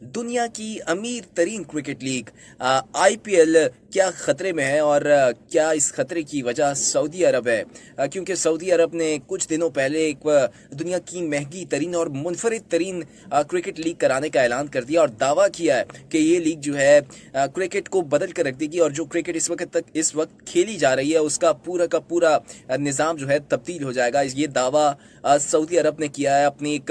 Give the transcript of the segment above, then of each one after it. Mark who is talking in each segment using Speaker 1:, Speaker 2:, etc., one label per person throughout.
Speaker 1: दुनिया की अमीर तरीन क्रिकेट लीग आईपीएल क्या खतरे में है और क्या इस खतरे की वजह सऊदी अरब है। क्योंकि सऊदी अरब ने कुछ दिनों पहले एक दुनिया की महंगी तरीन और मुनफरिद तरीन क्रिकेट लीग कराने का ऐलान कर दिया और दावा किया है कि ये लीग जो है क्रिकेट को बदल कर रख देगी और जो क्रिकेट इस वक्त खेली जा रही है उसका पूरा का पूरा निज़ाम जो है तब्दील हो जाएगा। ये दावा सऊदी अरब ने किया है अपनी एक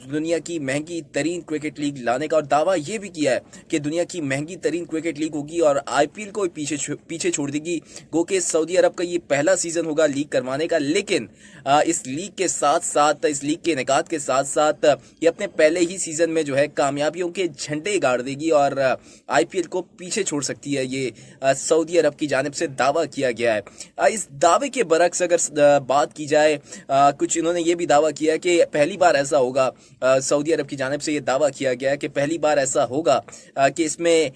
Speaker 1: दुनिया की महंगी तरीन क्रिकेट लीग लाने का और दावा ये भी किया है कि दुनिया की महंगी तरीन क्रिकेट लीग होगी और आईपीएल को पीछे छोड़ देगी। गो कि सऊदी अरब का ये पहला सीजन होगा लीग करवाने का, लेकिन इस लीग के साथ साथ इस लीग के इनेकाद के साथ साथ ये अपने पहले ही सीजन में जो है कामयाबियों के झंडे गाड़ देगी और आईपीएल को पीछे छोड़ सकती है। ये सऊदी अरब की जानिब से दावा किया गया है। इस दावे के बरक्स अगर बात की जाए, कुछ इन्होंने ये भी दावा किया कि पहली बार ऐसा होगा, सऊदी अरब की जानिब से ये दावा किया गया है कि पहली बार ऐसा होगा कि इसमें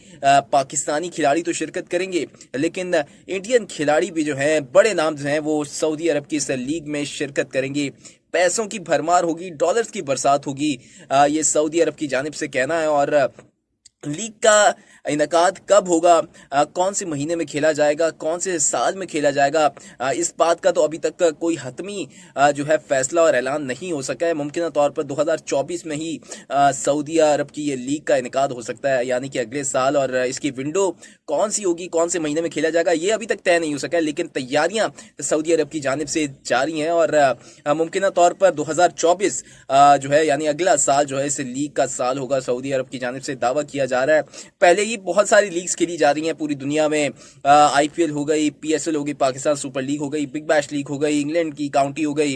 Speaker 1: पाकिस्तानी खिलाड़ी तो शिरकत करेंगे लेकिन इंडियन खिलाड़ी भी जो हैं, बड़े नाम जो हैं, वो सऊदी अरब की इस लीग में शिरकत करेंगे। पैसों की भरमार होगी, डॉलर्स की बरसात होगी, ये सऊदी अरब की जानिब से कहना है। और लीग का इनकाद कब होगा, कौन से महीने में खेला जाएगा, कौन से साल में खेला जाएगा, इस बात का तो अभी तक कोई हतमी जो है फैसला और ऐलान नहीं हो सका है। मुमकिन तौर पर 2024 में ही सऊदी अरब की ये लीग का इनकाद हो सकता है, यानी कि अगले साल। और इसकी विंडो कौन सी होगी, कौन से महीने में खेला जाएगा, ये अभी तक तय नहीं हो सका है, लेकिन तैयारियां सऊदी अरब की जानिब से जारी हैं और मुमकिन तौर पर 2024 जो है यानी अगला साल जो है इस लीग का साल होगा, सऊदी अरब की जानिब से दावा किया जा रहा है। पहले ही बहुत सारी लीग्स खेली जा रही हैं पूरी दुनिया में, आईपीएल हो गई, पीएसएल हो गई, पाकिस्तान सुपर लीग हो गई, बिग बैश लीग हो गई, इंग्लैंड की काउंटी हो गई,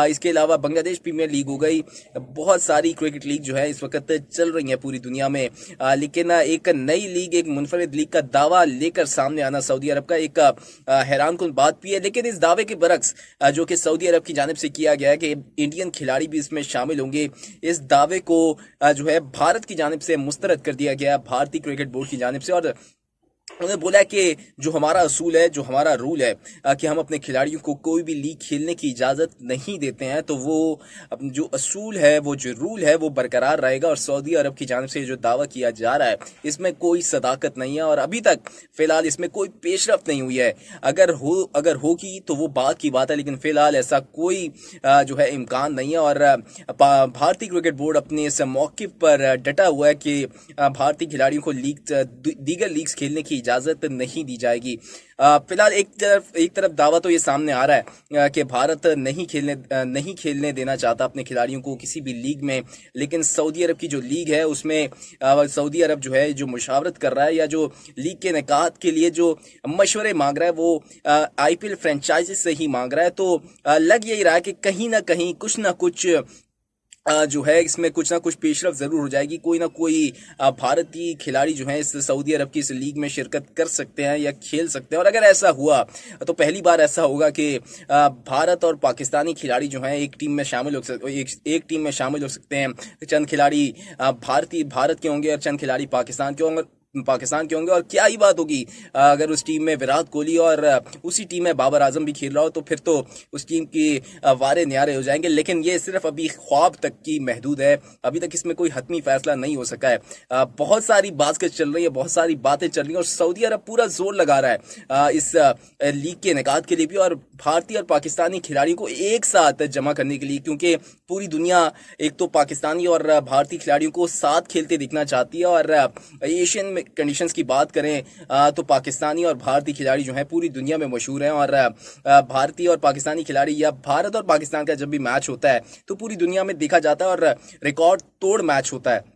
Speaker 1: इसके अलावा बांग्लादेश प्रीमियर लीग हो गई। बहुत सारी क्रिकेट लीग जो है इस वक्त चल रही है पूरी दुनिया में, लेकिन एक नई लीग, एक मुनफरिद लीग का दावा लेकर सामने आना सऊदी अरब का एक हैरान कुन बात भी है। लेकिन इस दावे के बरक्स जो कि सऊदी अरब की जानिब से किया गया है कि इंडियन खिलाड़ी भी इसमें शामिल होंगे, इस दावे को जो है भारत की जानिब से मुस्तरद कर दिया गया, भारतीय क्रिकेट बोर्ड की जानिब से। और उन्होंने बोला कि जो हमारा असूल है, जो हमारा रूल है कि हम अपने खिलाड़ियों को कोई भी लीग खेलने की इजाज़त नहीं देते हैं, तो वो जो असूल है, वो जो रूल है, वो बरकरार रहेगा। और सऊदी अरब की जानिब से जो दावा किया जा रहा है इसमें कोई सदाकत नहीं है और अभी तक फ़िलहाल इसमें कोई पेशरफ्त नहीं हुई है। अगर होगी तो वो बात की बात है, लेकिन फ़िलहाल ऐसा कोई जो है इम्कान नहीं है। और भारतीय क्रिकेट बोर्ड अपने इस मौके पर डटा हुआ है कि भारतीय खिलाड़ियों को दीगर लीग्स खेलने की इजाजत नहीं दी जाएगी। फिलहाल एक तरफ दावा तो ये सामने आ रहा है कि भारत नहीं खेलने देना चाहता अपने खिलाड़ियों को किसी भी लीग में, लेकिन सऊदी अरब की जो लीग है उसमें सऊदी अरब जो है जो मुशावरत कर रहा है या जो लीग के इनेकाद के लिए जो मशवरे मांग रहा है वो आईपीएल फ्रेंचाइजी से ही मांग रहा है। तो लग यही रहा है कि कहीं ना कहीं कुछ ना कुछ जो है इसमें कुछ ना कुछ पेशरफ जरूर हो जाएगी। कोई ना कोई भारतीय खिलाड़ी जो है इस सऊदी अरब की इस लीग में शिरकत कर सकते हैं या खेल सकते हैं। और अगर ऐसा हुआ तो पहली बार ऐसा होगा कि भारत और पाकिस्तानी खिलाड़ी जो हैं एक टीम में शामिल हो सकते एक टीम में शामिल हो सकते हैं। चंद खिलाड़ी भारत के होंगे और चंद खिलाड़ी पाकिस्तान के होंगे। और क्या ही बात होगी अगर उस टीम में विराट कोहली और उसी टीम में बाबर आजम भी खेल रहा हो, तो फिर तो उस टीम की वारे न्यारे हो जाएंगे। लेकिन ये सिर्फ अभी ख्वाब तक की महदूद है, अभी तक इसमें कोई हतमी फैसला नहीं हो सका है। बहुत सारी बातचीत चल रही है, बहुत सारी बातें चल रही हैं और सऊदी अरब पूरा जोर लगा रहा है इस लीग के इनेकाद के लिए भी और भारतीय और पाकिस्तानी खिलाड़ियों को एक साथ जमा करने के लिए, क्योंकि पूरी दुनिया एक तो पाकिस्तानी और भारतीय खिलाड़ियों को साथ खेलते दिखना चाहती है। और एशियन में कंडीशंस की बात करें तो पाकिस्तानी और भारतीय खिलाड़ी जो हैं पूरी दुनिया में मशहूर हैं। और भारतीय और पाकिस्तानी खिलाड़ी या भारत और पाकिस्तान का जब भी मैच होता है तो पूरी दुनिया में देखा जाता है और रिकॉर्ड तोड़ मैच होता है।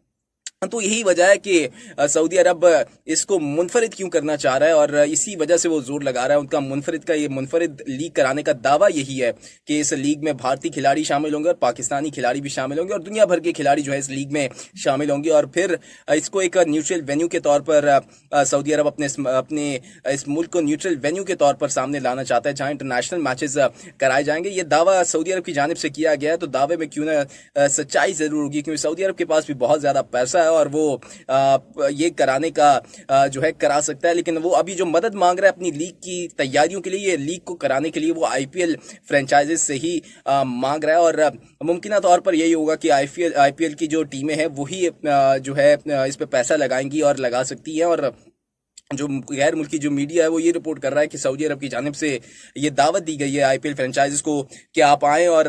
Speaker 1: तो यही वजह है कि सऊदी अरब इसको मुनफरिद क्यों करना चाह रहा है और इसी वजह से वो जोर लगा रहा है। उनका मुनफरिद लीग कराने का दावा यही है कि इस लीग में भारतीय खिलाड़ी शामिल होंगे और पाकिस्तानी खिलाड़ी भी शामिल होंगे और दुनिया भर के खिलाड़ी जो है इस लीग में शामिल होंगे। और फिर इसको एक न्यूट्रल वेन्यू के तौर पर सऊदी अरब अपने इस मुल्क को न्यूट्रल वेन्यू के तौर पर सामने लाना चाहता है जहाँ इंटरनेशनल मैचेस कराए जाएंगे। ये दावा सऊदी अरब की जानिब से किया गया है, तो दावे में क्यों ना सच्चाई जरूर होगी, क्योंकि सऊदी अरब के पास भी बहुत ज्यादा पैसा है और वो ये कराने का जो है करा सकता है, लेकिन वो अभी जो मदद मांग रहा है अपनी लीग की तैयारियों के लिए, ये लीग को कराने के लिए, वो आईपीएल फ्रेंचाइजेस से ही मांग रहा है। और मुमकिन तौर पर यही होगा कि आईपीएल की जो टीमें हैं वही जो है इस पे पैसा लगाएंगी और लगा सकती हैं। और जो गैर मुल्की जो मीडिया है वो ये रिपोर्ट कर रहा है कि सऊदी अरब की जानिब से ये दावत दी गई है आईपीएल फ्रेंचाइजेस को कि आप आएँ और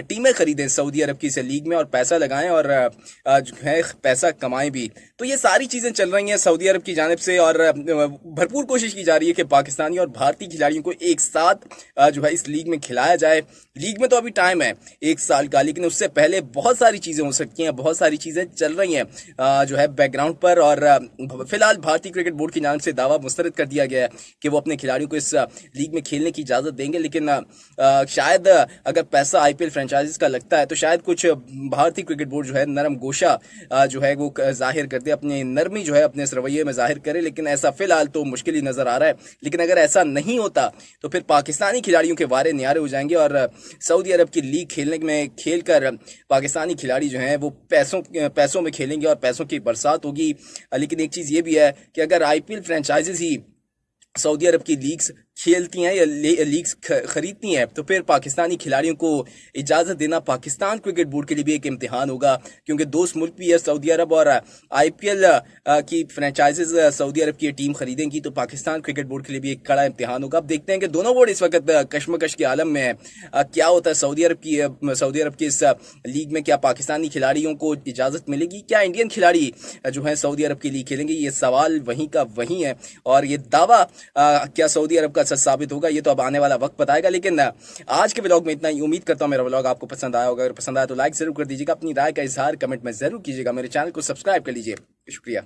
Speaker 1: टीमें खरीदें सऊदी अरब की इस लीग में और पैसा लगाएं और जो है पैसा कमाएं भी। तो ये सारी चीज़ें चल रही हैं सऊदी अरब की जानिब से और भरपूर कोशिश की जा रही है कि पाकिस्तानी और भारतीय खिलाड़ियों को एक साथ जो है इस लीग में खिलाया जाए। लीग में तो अभी टाइम है 1 साल का, लेकिन उससे पहले बहुत सारी चीज़ें हो सकती हैं, बहुत सारी चीज़ें चल रही हैं जो है बैकग्राउंड पर। और फिलहाल भारतीय क्रिकेट बोर्ड की जानिब से दावा मुस्तरद कर दिया गया है कि वो अपने खिलाड़ियों को इस लीग में खेलने की इजाज़त देंगे, लेकिन शायद अगर पैसा आईपीएल फ्रेंचाइजीज का लगता है तो शायद कुछ भारतीय क्रिकेट बोर्ड जो है नरम गोशा जो है वो जाहिर कर दे, अपनी नरमी जो है अपने इस रवैये में जाहिर करे। लेकिन ऐसा फिलहाल तो मुश्किल ही नज़र आ रहा है। लेकिन अगर ऐसा नहीं होता तो फिर पाकिस्तानी खिलाड़ियों के वारे न्यारे हो जाएंगे और सऊदी अरब की लीग खेलने में खेल कर पाकिस्तानी खिलाड़ी जो हैं वो पैसों में खेलेंगे और पैसों की बरसात होगी। लेकिन एक चीज़ ये भी है कि अगर आईपीएल फ्रेंचाइजीज ही सऊदी अरब की लीग्स खेलती हैं या लीग्स खरीदती हैं तो फिर पाकिस्तानी खिलाड़ियों को इजाज़त देना पाकिस्तान क्रिकेट बोर्ड के लिए भी एक इम्तिहान होगा, क्योंकि दोस्त मुल्क भी है सऊदी अरब और आईपीएल की फ्रेंचाइजेज सऊदी अरब की टीम खरीदेंगी तो पाकिस्तान क्रिकेट बोर्ड के लिए भी एक कड़ा इम्तिहान होगा। अब देखते हैं कि दोनों बोर्ड इस वक्त कशमकश के आलम में है। क्या होता है सऊदी अरब की इस लीग में, क्या पाकिस्तानी खिलाड़ियों को इजाज़त मिलेगी, क्या इंडियन खिलाड़ी जो है सऊदी अरब की लीग खेलेंगे, ये सवाल वहीं का वहीं है। और ये दावा क्या सऊदी अरब का सच साबित होगा ये तो अब आने वाला वक्त बताएगा। लेकिन आज के व्लॉग में इतना ही। उम्मीद करता हूँ मेरा व्लॉग आपको पसंद आया होगा। अगर पसंद आया तो लाइक जरूर कर दीजिएगा, अपनी राय का इजहार कमेंट में जरूर कीजिएगा, मेरे चैनल को सब्सक्राइब कर लीजिए। शुक्रिया।